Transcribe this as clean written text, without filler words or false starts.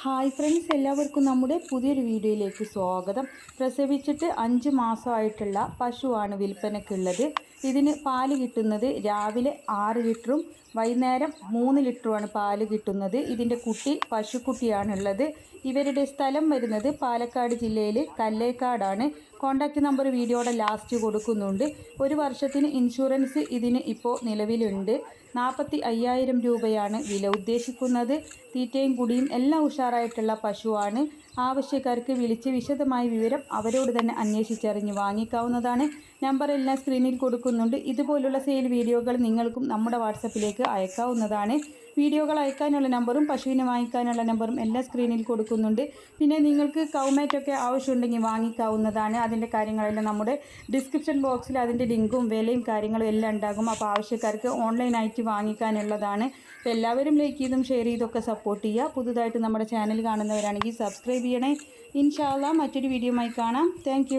Hi friends, എല്ലാവർക്കും നമ്മുടെ പുതിയൊരു വീഡിയോയിലേക്ക് സ്വാഗതം. പ്രസവിച്ചിട്ട് 5 മാസമായിട്ടുള്ള പശുവാണ് വിൽപ്പനയ്ക്കുള്ളത്. ഇതിന് പാല് കിട്ടുന്നത് രാവിലെ 6 ലിറ്ററും വൈകുന്നേരം 3 ലിറ്ററുമാണ് പാല് കിട്ടുന്നത്. ഇതിൻ്റെ കുട്ടി പശുക്കുട്ടിയാണുള്ളത്. ഇവരുടെ സ്ഥലം വരുന്നത് പാലക്കാട് ജില്ലയിൽ കല്ലേക്കാടാണ്. കോൺടാക്റ്റ് നമ്പർ വീഡിയോയുടെ ലാസ്റ്റ് കൊടുക്കുന്നുണ്ട്. ഒരു വർഷത്തിന് ഇൻഷുറൻസ് ഇതിന് ഇപ്പോൾ നിലവിലുണ്ട്. 45,000 രൂപയാണ് വില ഉദ്ദേശിക്കുന്നത്. തീറ്റയും കുടിയും എല്ലാം ഉഷാറായിട്ടുള്ള പശുവാണ്. ആവശ്യക്കാർക്ക് വിളിച്ച് വിശദമായ വിവരം അവരോട് തന്നെ അന്വേഷിച്ചറിഞ്ഞ് വാങ്ങിക്കാവുന്നതാണ്. നമ്പറെല്ലാം സ്ക്രീനിൽ കൊടുക്കുന്നുണ്ട്. ഇതുപോലുള്ള സെയിൽ വീഡിയോകൾ നിങ്ങൾക്കും നമ്മുടെ വാട്സപ്പിലേക്ക് അയക്കാവുന്നതാണ്. വീഡിയോകൾ അയക്കാനുള്ള നമ്പറും പശുവിനെ വാങ്ങിക്കാനുള്ള നമ്പറും എല്ലാം സ്ക്രീനിൽ കൊടുക്കുന്നുണ്ട്. പിന്നെ നിങ്ങൾക്ക് കൗമാറ്റൊക്കെ ആവശ്യമുണ്ടെങ്കിൽ വാങ്ങിക്കാവുന്നതാണ്. അതിൻ്റെ കാര്യങ്ങളെല്ലാം നമ്മുടെ ഡിസ്ക്രിപ്ഷൻ ബോക്സിൽ അതിൻ്റെ ലിങ്കും വിലയും കാര്യങ്ങളും എല്ലാം ഉണ്ടാകും. അപ്പോൾ ആവശ്യക്കാർക്ക് ഓൺലൈനായിട്ട് വാങ്ങിക്കാനുള്ളതാണ്. അപ്പോൾ എല്ലാവരും ലൈക്ക് ചെയ്തും ഷെയർ ചെയ്തൊക്കെ സപ്പോർട്ട് ചെയ്യുക. പുതുതായിട്ട് നമ്മുടെ ചാനൽ കാണുന്നവരാണെങ്കിൽ സബ്സ്ക്രൈബ് ചെയ്യണേ. ഇൻഷാ അല്ലാഹ് മറ്റൊരു വീഡിയോയുമായി കാണാം. താങ്ക്